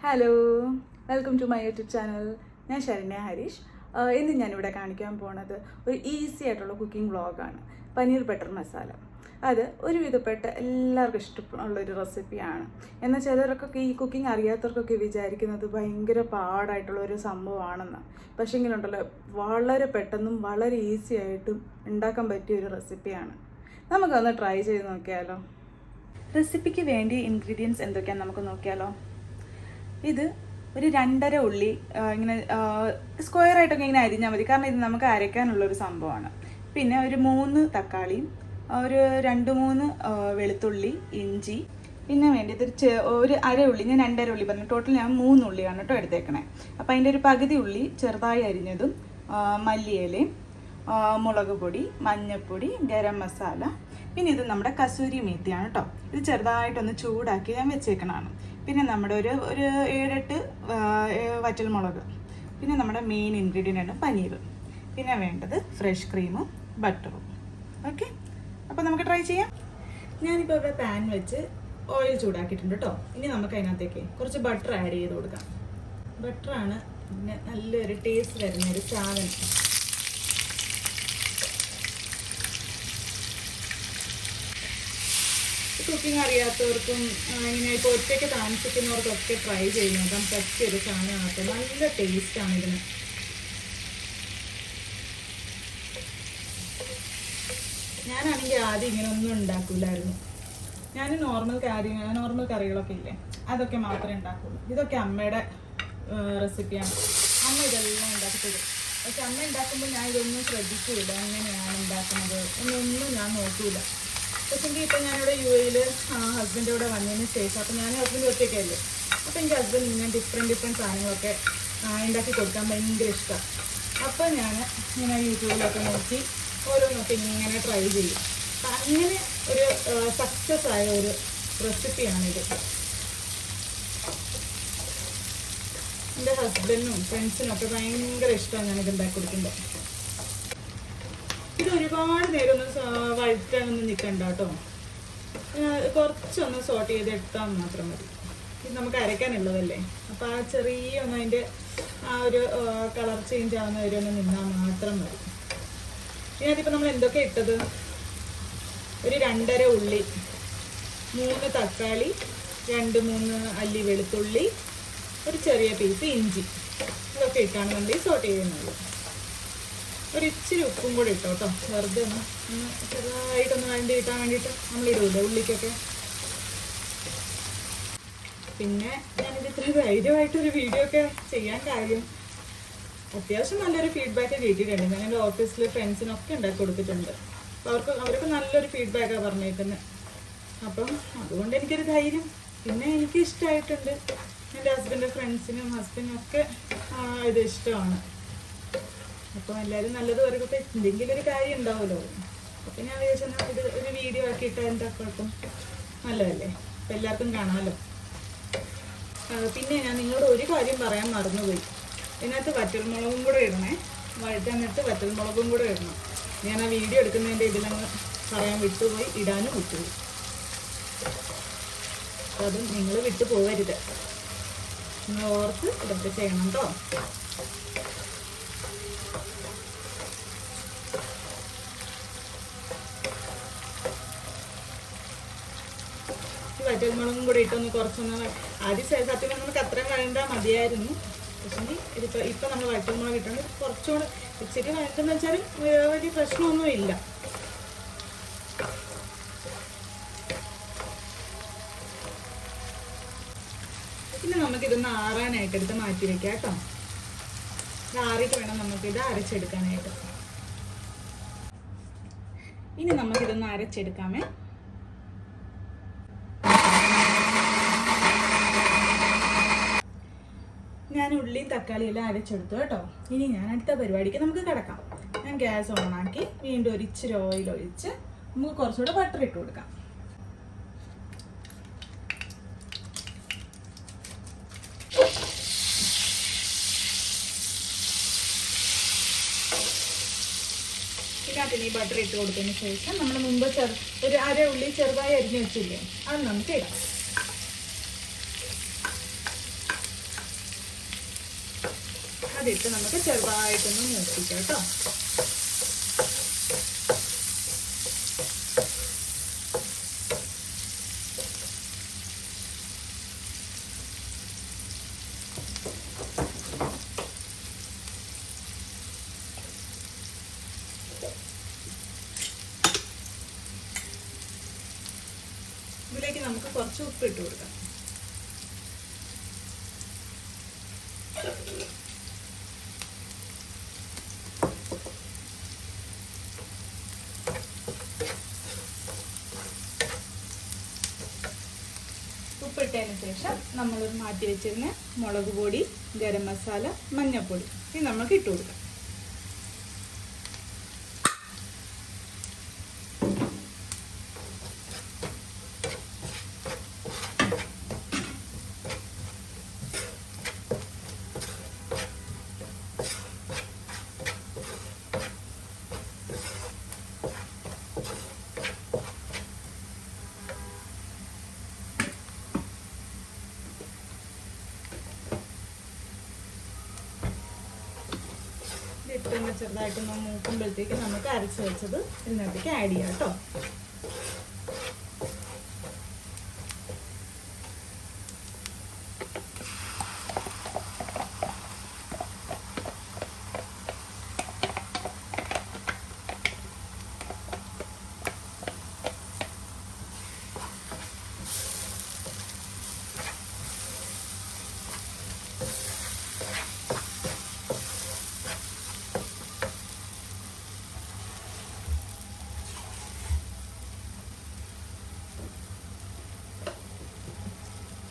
Hello, welcome to my YouTube channel. ഞാൻ ശരണ്യ ഹരീഷ്. ഇന്ന് ഞാനിവിടെ കാണിക്കാൻ പോണത് ഒരു ഈസി ആയിട്ടുള്ള കുക്കിംഗ് വ്ളോഗാണ്. പനീർ ബട്ടർ മസാല. അത് ഒരുവിധപ്പെട്ട എല്ലാവർക്കും ഇഷ്ടമുള്ളൊരു റെസിപ്പിയാണ്. എന്നാൽ ചിലർക്കൊക്കെ ഈ കുക്കിംഗ് അറിയാത്തവർക്കൊക്കെ വിചാരിക്കുന്നത് ഭയങ്കര പാടായിട്ടുള്ള ഒരു സംഭവമാണെന്ന്. പക്ഷേങ്കിലുണ്ടല്ലോ, വളരെ പെട്ടെന്നും വളരെ ഈസി ആയിട്ടും ഉണ്ടാക്കാൻ പറ്റിയ ഒരു റെസിപ്പിയാണ്. നമുക്കൊന്ന് ട്രൈ ചെയ്ത് നോക്കിയാലോ. റെസിപ്പിക്ക് വേണ്ടിയ ഇൻഗ്രീഡിയൻസ് എന്തൊക്കെയാണെന്ന് നമുക്ക് നോക്കിയാലോ. ഇത് ഒരു 2.5 ഉള്ളി ഇങ്ങനെ സ്ക്വയറായിട്ടൊക്കെ ഇങ്ങനെ അരിഞ്ഞാൽ മതി, കാരണം ഇത് നമുക്ക് അരയ്ക്കാനുള്ളൊരു സംഭവമാണ്. പിന്നെ ഒരു 3 തക്കാളിയും ഒരു 2-3 വെളുത്തുള്ളി, ഇഞ്ചി. പിന്നെ വേണ്ടിയത് ഒരു അര ഉള്ളി. ഞാൻ 2.5 ഉള്ളി പറഞ്ഞു, ടോട്ടൽ ഞാൻ 3 ഉള്ളിയാണ് കേട്ടോ എടുത്തേക്കണേ. അപ്പോൾ അതിൻ്റെ ഒരു പകുതി ഉള്ളി ചെറുതായി അരിഞ്ഞതും, മല്ലിയിലയും, മുളക് പൊടി, മഞ്ഞൾപ്പൊടി, ഗരം മസാല. പിന്നെ ഇത് നമ്മുടെ കസൂരി മേത്തിയാണ് കേട്ടോ. ഇത് ചെറുതായിട്ടൊന്ന് ചൂടാക്കി ഞാൻ വെച്ചേക്കണതാണ്. പിന്നെ നമ്മുടെ ഒരു 7-8 വറ്റൽമുളക്. പിന്നെ നമ്മുടെ മെയിൻ ഇൻഗ്രീഡിയൻ്റ് പനീർ. പിന്നെ വേണ്ടത് ഫ്രഷ് ക്രീമും ബട്ടറും. ഓക്കെ, അപ്പോൾ നമുക്ക് ട്രൈ ചെയ്യാം. ഞാനിപ്പോൾ ഇവിടെ പാൻ വെച്ച് ഓയിൽ ചൂടാക്കിയിട്ടുണ്ട് കേട്ടോ. ഇനി നമുക്ക് അതിനകത്തേക്ക് കുറച്ച് ബട്ടർ ആഡ് ചെയ്ത് കൊടുക്കാം. ബട്ടറാണ് പിന്നെ നല്ലൊരു ടേസ്റ്റ് വരുന്നൊരു സാധനം. കുക്കിംഗ് അറിയാത്തവർക്കും ഇങ്ങനെ ഇപ്പോൾ ഒറ്റയ്ക്ക് താമസിക്കുന്നവർക്കൊക്കെ ട്രൈ ചെയ്ത് നോക്കാൻ പറ്റിയൊരു സാധനമാണ്. നല്ല ടേസ്റ്റാണ് ഇതിന്. ഞാനാണെങ്കിൽ ആദ്യം ഇങ്ങനെ ഒന്നും ഉണ്ടാക്കില്ലായിരുന്നു. ഞാൻ നോർമൽ കറികളൊക്കെ ഇല്ലേ, അതൊക്കെ മാത്രമേ ഉണ്ടാക്കുള്ളൂ. ഇതൊക്കെ അമ്മയുടെ റെസിപ്പിയാണ്. അമ്മ ഇതെല്ലാം ഉണ്ടാക്കി തരും. പക്ഷെ അമ്മ ഉണ്ടാക്കുമ്പോൾ ഞാൻ ഇതൊന്നും ശ്രദ്ധിക്കില്ല, എങ്ങനെയാണ് ഉണ്ടാക്കുന്നത് എന്നൊന്നും ഞാൻ നോക്കില്ല. പക്ഷേ ഇപ്പം ഞാനിവിടെ UAE ഹസ്ബൻഡ് ഇവിടെ വന്നതിന് ശേഷം, അപ്പം ഞാൻ ഹസ്ബൻഡ് ഒറ്റയ്ക്കല്ലേ, അപ്പം എനിക്ക് ഹസ്ബൻഡ് ഇങ്ങനെ ഡിഫറെൻറ്റ് സാധനങ്ങളൊക്കെ ഉണ്ടാക്കി കൊടുക്കാൻ ഭയങ്കര ഇഷ്ടമാണ്. അപ്പം ഞാൻ ഇങ്ങനെ യൂട്യൂബിലൊക്കെ നോക്കി ഓരോന്നൊക്കെ ഇങ്ങനെ ട്രൈ ചെയ്യും. അപ്പം അങ്ങനെ ഒരു സക്സസ് ആയ ഒരു റെസിപ്പിയാണിത്. എൻ്റെ ഹസ്ബൻഡിനും ഫ്രണ്ട്സിനും ഒക്കെ ഭയങ്കര ഇഷ്ടമാണ് ഞാനിത് ഉണ്ടാക്കി കൊടുക്കുമ്പോൾ. ഇത് ഒരുപാട് നേരം ഒന്ന് വഴറ്റാനൊന്നും നിൽക്കണ്ട കേട്ടോ. കുറച്ചൊന്ന് സോട്ട് ചെയ്തെടുത്താൽ മാത്രം മതി. ഇത് നമുക്ക് അരയ്ക്കാനുള്ളതല്ലേ, അപ്പോൾ ആ ചെറിയ ഒന്ന് അതിൻ്റെ ആ ഒരു കളർ ചേഞ്ച് ആവുന്ന വരെ ഒന്ന് നിന്നാൽ മാത്രം മതി. ഇതിനകത്തിപ്പോൾ നമ്മൾ എന്തൊക്കെ ഇട്ടത്? ഒരു 2.5 ഉള്ളി, 3 തക്കാളി, 2-3 അല്ലി വെളുത്തുള്ളി, ഒരു ചെറിയ പീസ് ഇഞ്ചി. ഇതൊക്കെ ഇട്ടാണ് നമ്മൾ ഈ സോട്ട് ചെയ്യുന്നത്. ഒരു ഇച്ചിരി ഉപ്പും കൂടി ഇട്ടോ കേട്ടോ, വെറുതെ ഒന്ന് ചെറുതായിട്ടൊന്ന് വഴണ്ടി കിട്ടാൻ വേണ്ടിയിട്ട് നമ്മളിടൂല്ലേ ഉള്ളിക്കൊക്കെ. പിന്നെ ഞാനിത് ഇത്ര ധൈര്യമായിട്ടൊരു വീഡിയോ ഒക്കെ ചെയ്യാൻ കാര്യം, അത്യാവശ്യം നല്ലൊരു ഫീഡ്ബാക്ക് കിട്ടിയിട്ടുണ്ട്. ഞാൻ എൻ്റെ ഓഫീസിൽ ഫ്രണ്ട്സിനൊക്കെ ഉണ്ടാക്കി കൊടുത്തിട്ടുണ്ട്. അപ്പോൾ അവർക്ക് നല്ലൊരു ഫീഡ്ബാക്കാണ് പറഞ്ഞേക്കുന്നത്. അപ്പം അതുകൊണ്ട് എനിക്കൊരു ധൈര്യം. പിന്നെ എനിക്ക് ഇഷ്ടമായിട്ടുണ്ട്. എൻ്റെ ഹസ്ബൻഡും ഒക്കെ ഇത് ഇഷ്ടമാണ്. അപ്പോൾ എല്ലാവരും നല്ലത് പറയുമ്പോൾ എന്തെങ്കിലും ഒരു കാര്യം ഉണ്ടാവുമല്ലോ. അപ്പം ഞാൻ വിചാരിച്ചാൽ ഇത് ഒരു വീഡിയോ ആക്കിയിട്ട് എന്താ കുഴപ്പം, നല്ലതല്ലേ, അപ്പം എല്ലാവർക്കും കാണാമല്ലോ. പിന്നെ ഞാൻ നിങ്ങളോട് ഒരു കാര്യം പറയാൻ മറന്നുപോയി. ഇതിനകത്ത് വറ്റൽമുളകും കൂടെ ഇടണേ. വഴറ്റാനകത്ത് വറ്റൽമുളകും കൂടെ ഇടണം. ഞാൻ ആ വീഡിയോ എടുക്കുന്നതിൻ്റെ ഇതിലങ്ങ് പറയാൻ വിട്ടുപോയി, ഇടാനും വിട്ടുപോയി. അപ്പോൾ അതും നിങ്ങൾ വിട്ടു പോകരുത്, നിങ്ങൾ ഓർത്ത് ഇതൊക്കെ ചെയ്യണം കേട്ടോ. വറ്റൽമുളകും കൂടെ ഇട്ടൊന്ന് കുറച്ചൊന്ന് ആദ്യം സത്യം നമുക്ക് അത്രയും വഴണ്ടാൽ മതിയായിരുന്നു. പക്ഷേ ഇപ്പം നമ്മൾ വറ്റൽമുളക് ഇട്ടുണ്ട്. കുറച്ചുകൂടെ ഇച്ചിരി വഴണ്ടെന്ന് വെച്ചാലും വലിയ പ്രശ്നമൊന്നും ഇല്ല. പിന്നെ നമുക്കിതൊന്ന് ആറാനായിട്ട് എടുത്ത് മാറ്റി വയ്ക്കാം കേട്ടോ. ഇത് ആറിയിട്ട് വേണം നമുക്കിത് അരച്ചെടുക്കാനായിട്ട്. ഇനി നമുക്കിതൊന്ന് അരച്ചെടുക്കാമേ. ഞാൻ ഉള്ളിയും തക്കാളിയും എല്ലാം അരച്ചെടുത്തു കേട്ടോ. ഇനി ഞാൻ അടുത്ത പരിപാടിക്ക് നമുക്ക് കിടക്കാം. ഞാൻ ഗ്യാസ് ഓണാക്കി വീണ്ടും ഒരു ഇച്ചിരി ഓയിൽ ഒഴിച്ച് നമുക്ക് കുറച്ചുകൂടെ ബട്ടർ ഇട്ട് കൊടുക്കാം. ഇതിനകത്ത് ഈ ബട്ടർ ഇട്ട് കൊടുത്തതിന് ശേഷം നമ്മൾ മുമ്പ് ഒരു അര ഉള്ളി ചെറുതായി അരിഞ്ഞ് വെച്ചില്ലേ, അത് നമുക്ക് ഇടാം. അതിട്ട് നമുക്ക് ചെറുതായിട്ടൊന്ന് മൂപ്പിക്കാം കേട്ടോ. ഇതിലേക്ക് നമുക്ക് കുറച്ച് ഉപ്പ് ഇട്ട് കൊടുക്കാം. ഉപ്പിട്ടതിന് ശേഷം നമ്മൾ മാറ്റി വെച്ചിരുന്ന മുളക് പൊടി, ഗരം മസാല, മഞ്ഞൾപ്പൊടി ഇത് നമുക്ക് ഇട്ട് കൊടുക്കാം. ഇട്ടൊന്ന് ചെറുതായിട്ടൊന്ന് മൂക്കുമ്പോഴത്തേക്ക് നമുക്ക് അരച്ച് വെച്ചത് ഇതിനകത്തേക്ക് ആഡ് ചെയ്യാം കേട്ടോ.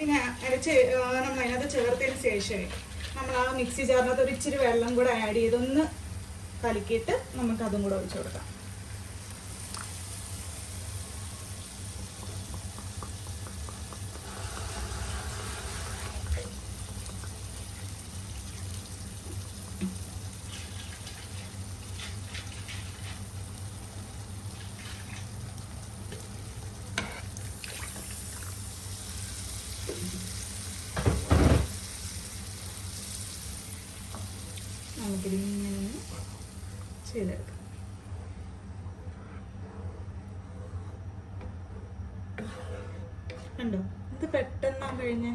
പിന്നെ നമ്മൾ അതിനകത്ത് ചേർത്തതിന് ശേഷമേ നമ്മൾ ആ മിക്സി ജാറിനകത്ത് ഒരു ഇച്ചിരി വെള്ളം കൂടെ ആഡ് ചെയ്തൊന്ന് കലക്കിയിട്ട് നമുക്ക് അതും കൂടെ ഒഴിച്ചു കൊടുക്കാം. നമുക്കിതിങ്ങനെ ചെയ്തെടുക്കാം. കണ്ടോ, ഇത് പെട്ടെന്നാ കഴിഞ്ഞ.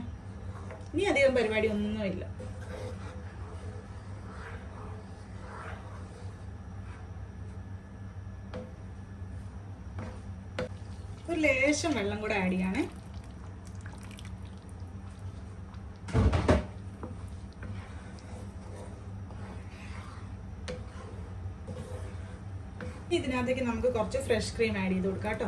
ഇനി അധികം പരിപാടി ഒന്നുമില്ല. ഒരു ലേശം വെള്ളം കൂടെ ആഡ് ചെയ്യണേ. ഇതിനകത്തേക്ക് നമുക്ക് കുറച്ച് ഫ്രഷ് ക്രീം ആഡ് ചെയ്ത് കൊടുക്കാം കേട്ടോ.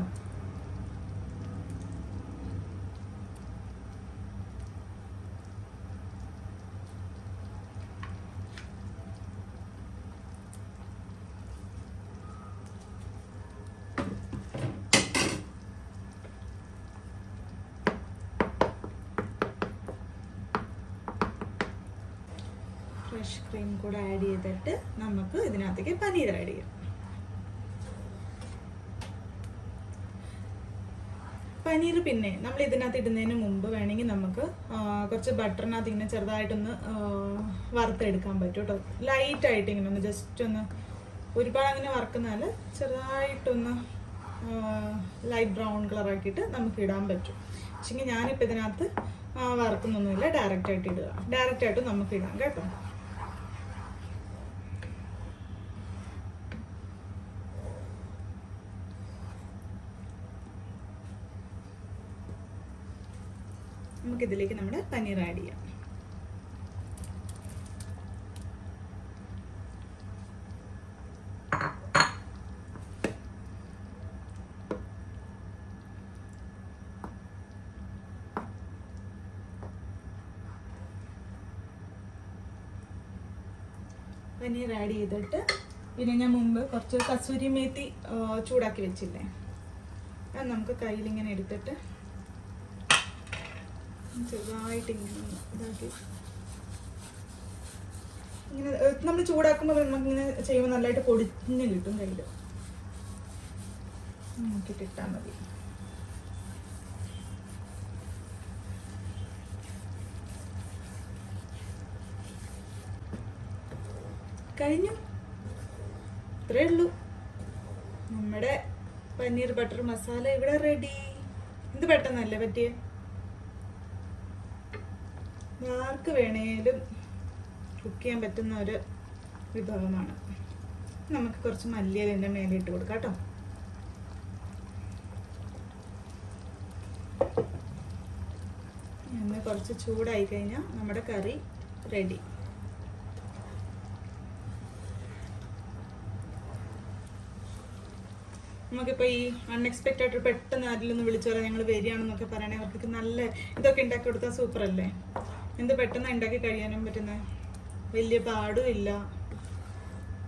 ഫ്രഷ് ക്രീം കൂടെ ആഡ് ചെയ്തിട്ട് നമുക്ക് ഇതിനകത്തേക്ക് പനീർ ആഡ് ചെയ്യാം. പനീർ പിന്നെ നമ്മൾ ഇതിനകത്ത് ഇടുന്നതിന് മുമ്പ് വേണമെങ്കിൽ നമുക്ക് കുറച്ച് ബട്ടറിനകത്ത് ഇങ്ങനെ ചെറുതായിട്ടൊന്ന് വറുത്തെടുക്കാൻ പറ്റും കേട്ടോ. ലൈറ്റായിട്ട് ഇങ്ങനെ ഒന്ന് ജസ്റ്റ് ഒന്ന്, ഒരുപാട് അങ്ങനെ വറുക്കുന്നതല്ല, ചെറുതായിട്ടൊന്ന് ലൈറ്റ് ബ്രൗൺ കളറാക്കിയിട്ട് നമുക്ക് ഇടാൻ പറ്റും. പക്ഷേ ഞാനിപ്പോൾ ഇതിനകത്ത് വറുക്കുന്നൊന്നുമില്ല, ഡയറക്റ്റായിട്ട് ഇടുക. ഡയറക്റ്റായിട്ട് നമുക്ക് ഇടാം കേട്ടോ. നമുക്കിതിലേക്ക് നമ്മുടെ പനീർ ആഡ് ചെയ്യാം. പനീർ ആഡ് ചെയ്തിട്ട് പിന്നെ ഞാൻ മുമ്പ് കുറച്ച് കസൂരി മേത്തി ചൂടാക്കി വെച്ചില്ലേ, അത് നമുക്ക് കയ്യിലിങ്ങനെ എടുത്തിട്ട് ചെറുതായിട്ട് ഇങ്ങനെ ഇതാക്കി, ഇങ്ങനെ നമ്മൾ ചൂടാക്കുമ്പോൾ നമുക്കിങ്ങനെ ചെയ്യുമ്പോൾ നല്ലതായിട്ട് പൊടിഞ്ഞ് കിട്ടും കയ്യിൽ. നോക്കിയിട്ടിട്ടാൽ മതി. കഴിഞ്ഞു. ഇത്രേ ഉള്ളൂ. നമ്മുടെ പനീർ ബട്ടർ മസാല ഇവിടെ റെഡി. ഇത് പെട്ടെന്നല്ലേ പറ്റിയ, ആർക്ക് വേണേലും കുക്ക് ചെയ്യാൻ പറ്റുന്ന ഒരു വിഭവമാണ്. നമുക്ക് കുറച്ച് മല്ലിയില എൻ്റെ മേലെ ഇട്ട് കൊടുക്കാം കേട്ടോ. എണ്ണ കുറച്ച് ചൂടായി കഴിഞ്ഞാൽ നമ്മുടെ കറി റെഡി. നമുക്കിപ്പോൾ ഈ അൺഎക്സ്പെക്റ്റഡ് പെട്ടെന്ന് ആരിലൊന്ന് വിളിച്ചു പറയാം ഞങ്ങൾ വരികയാണെന്നൊക്കെ പറയണേ, അവർക്ക് നല്ല ഇതൊക്കെ ഉണ്ടാക്കി കൊടുത്താൽ സൂപ്പറല്ലേ. എന്ത് പെട്ടെന്ന് ഉണ്ടാക്കി കഴിയാനും പറ്റുന്നത്, വലിയ പാടും ഇല്ല,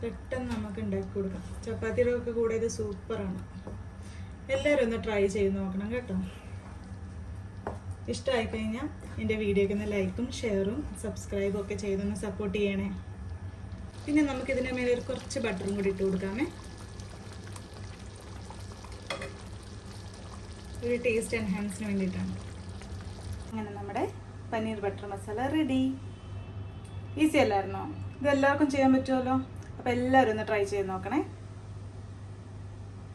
പെട്ടെന്ന് നമുക്ക് ഉണ്ടാക്കി കൊടുക്കാം. ചപ്പാത്തിയുടെ ഒക്കെ കൂടെ ഇത് സൂപ്പറാണ്. എല്ലാവരും ഒന്ന് ട്രൈ ചെയ്ത് നോക്കണം കേട്ടോ. ഇഷ്ടമായി കഴിഞ്ഞാൽ എൻ്റെ വീഡിയോയ്ക്ക് ഒന്ന് ലൈക്കും ഷെയറും സബ്സ്ക്രൈബും ഒക്കെ ചെയ്തൊന്ന് സപ്പോർട്ട് ചെയ്യണേ. പിന്നെ നമുക്കിതിൻ്റെ മേലെ ഒരു കുറച്ച് ബട്ടറും കൂടി ഇട്ട് കൊടുക്കാമേ, ഒരു ടേസ്റ്റ് എൻഹാൻസിന് വേണ്ടിയിട്ടാണ്. അങ്ങനെ നമ്മുടെ paneer butter masala ready. Easy അല്ലായിരുന്നോ? ഇത് എല്ലാവർക്കും ചെയ്യാൻ പറ്റുമല്ലോ. അപ്പോൾ എല്ലാവരും ഒന്ന് ട്രൈ ചെയ്ത് നോക്കണേ.